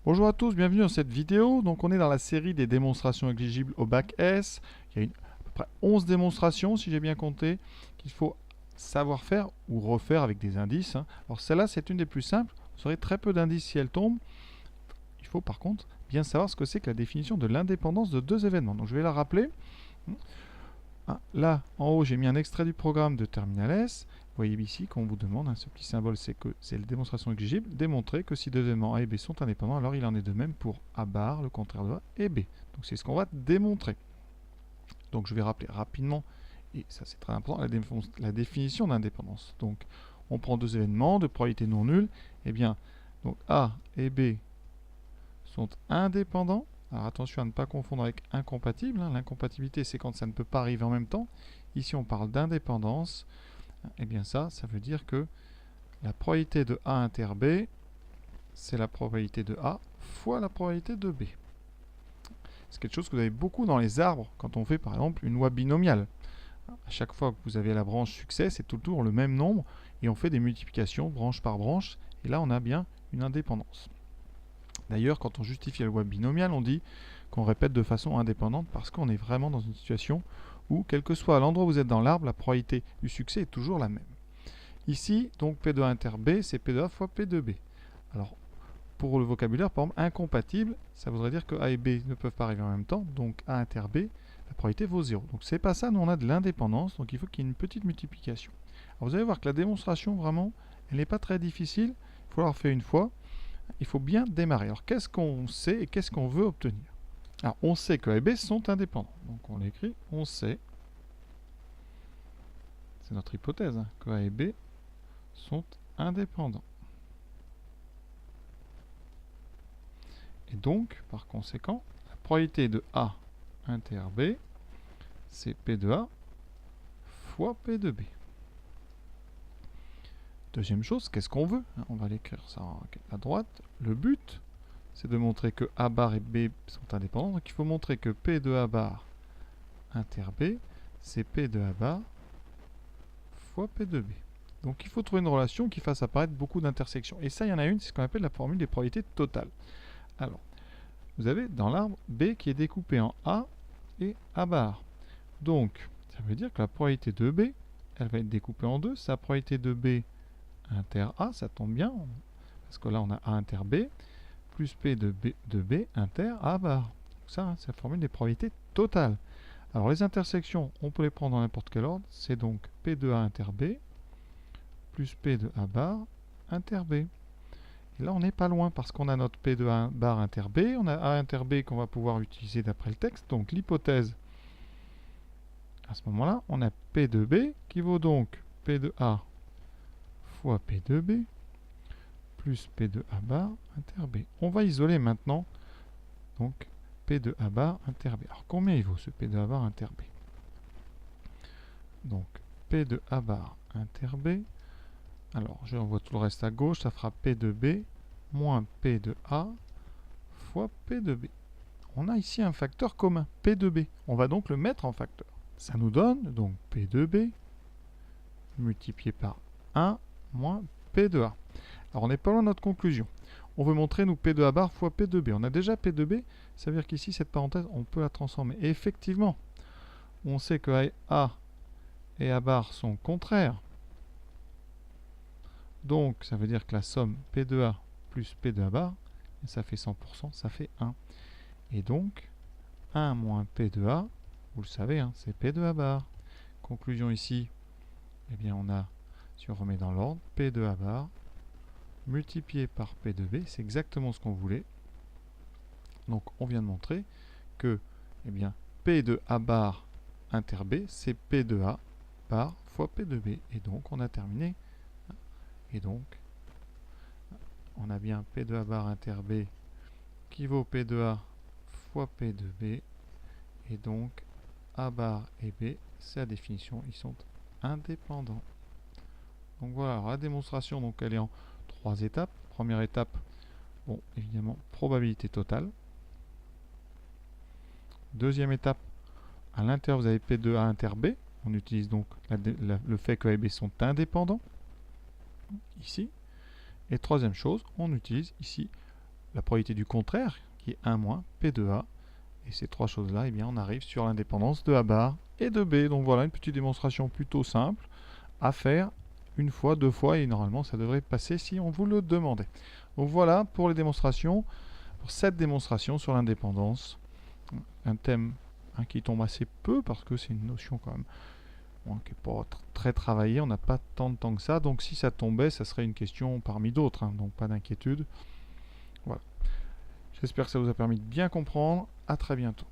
Bonjour à tous, bienvenue dans cette vidéo. Donc on est dans la série des démonstrations exigibles au bac S. Il y a à peu près 11 démonstrations, si j'ai bien compté, qu'il faut savoir faire ou refaire avec des indices. Alors celle-là, c'est une des plus simples. Vous aurez très peu d'indices si elle tombe. Il faut par contre bien savoir ce que c'est que la définition de l'indépendance de deux événements. Donc je vais la rappeler. Là, en haut, j'ai mis un extrait du programme de Terminal S. Vous voyez ici qu'on vous demande, ce petit symbole, c'est que c'est la démonstration exigible, démontrer que si deux éléments A et B sont indépendants, alors il en est de même pour A bar, le contraire de A, et B. Donc c'est ce qu'on va démontrer. Donc je vais rappeler rapidement, et ça c'est très important, la définition d'indépendance. Donc on prend deux événements de probabilité non nulle, et bien donc A et B sont indépendants. Alors attention à ne pas confondre avec incompatible. L'incompatibilité, c'est quand ça ne peut pas arriver en même temps. Ici, on parle d'indépendance. Eh bien ça veut dire que la probabilité de A inter B, c'est la probabilité de A fois la probabilité de B. C'est quelque chose que vous avez beaucoup dans les arbres quand on fait par exemple une loi binomiale. À chaque fois que vous avez la branche succès, c'est toujours le même nombre et on fait des multiplications branche par branche. Et là, on a bien une indépendance. D'ailleurs, quand on justifie la loi binomiale, on dit qu'on répète de façon indépendante parce qu'on est vraiment dans une situation où, quel que soit l'endroit où vous êtes dans l'arbre, la probabilité du succès est toujours la même. Ici, donc P de A inter B, c'est P de A fois P de B. Alors, pour le vocabulaire, par exemple, incompatible, ça voudrait dire que A et B ne peuvent pas arriver en même temps, donc A inter B, la probabilité vaut 0. Donc c'est pas ça, nous on a de l'indépendance, donc il faut qu'il y ait une petite multiplication. Alors, vous allez voir que la démonstration, vraiment, elle n'est pas très difficile, il faut l'avoir fait une fois. Il faut bien démarrer. Alors, qu'est-ce qu'on sait et qu'est-ce qu'on veut obtenir? Alors, on sait que A et B sont indépendants. Donc, on l'écrit, on sait, c'est notre hypothèse, que A et B sont indépendants. Et donc, par conséquent, la probabilité de A inter B, c'est P de A fois P de B. Deuxième chose, qu'est-ce qu'on veut? On va l'écrire ça à droite. Le but, c'est de montrer que A bar et B sont indépendants. Donc il faut montrer que P de A bar inter B, c'est P de A bar fois P de B. Donc il faut trouver une relation qui fasse apparaître beaucoup d'intersections. Et ça, il y en a une, c'est ce qu'on appelle la formule des probabilités totales. Alors, vous avez dans l'arbre B qui est découpé en A et A bar. Donc, ça veut dire que la probabilité de B, elle va être découpée en deux. Sa probabilité de B inter A, ça tombe bien, parce que là on a A inter B, plus P de B inter A bar. Donc ça, c'est la formule des probabilités totales. Alors les intersections, on peut les prendre dans n'importe quel ordre. C'est donc P de A inter B, plus P de A bar inter B. Et là on n'est pas loin, parce qu'on a notre P de A bar inter B, on a A inter B qu'on va pouvoir utiliser d'après le texte. Donc l'hypothèse, à ce moment-là, on a P de B qui vaut donc P de A fois P de B plus P de A bar inter B. On va isoler maintenant donc P de A bar inter B. Alors combien il vaut ce P de A bar inter B? Donc P de A bar inter B. Alors je renvoie tout le reste à gauche, ça fera P de B moins P de A fois P de B. On a ici un facteur commun, P de B. On va donc le mettre en facteur. Ça nous donne donc P de B multiplié par 1 moins P de A. Alors on n'est pas loin de notre conclusion. On veut montrer nous P de A bar fois P de B. On a déjà P de B, ça veut dire qu'ici cette parenthèse on peut la transformer. Et effectivement, on sait que A et A bar sont contraires. Donc ça veut dire que la somme P de A plus P de A bar, ça fait 100%, ça fait 1. Et donc 1 moins P de A, vous le savez, c'est P de A bar. Conclusion ici, eh bien on a, si on remet dans l'ordre, P de A bar multiplié par P de B, c'est exactement ce qu'on voulait. Donc on vient de montrer que eh bien, P de A bar inter B, c'est P de A bar fois P de B. Et donc on a terminé. Et donc on a bien P de A bar inter B qui vaut P de A fois P de B. Et donc A bar et B, c'est la définition, ils sont indépendants. Donc voilà, alors la démonstration, donc elle est en 3 étapes. Première étape, bon, évidemment, probabilité totale. Deuxième étape, à l'intérieur, vous avez P de A inter B. On utilise donc le fait que A et B sont indépendants, ici. Et troisième chose, on utilise ici la probabilité du contraire, qui est 1 moins P de A. Et ces trois choses-là, eh bien, on arrive sur l'indépendance de A bar et de B. Donc voilà, une petite démonstration plutôt simple à faire une fois, deux fois, et normalement, ça devrait passer si on vous le demandait. Donc voilà pour les démonstrations, pour cette démonstration sur l'indépendance. Un thème qui tombe assez peu, parce que c'est une notion quand même qui n'est pas très travaillée, on n'a pas tant de temps que ça, donc si ça tombait, ça serait une question parmi d'autres, donc pas d'inquiétude. Voilà. J'espère que ça vous a permis de bien comprendre. À très bientôt.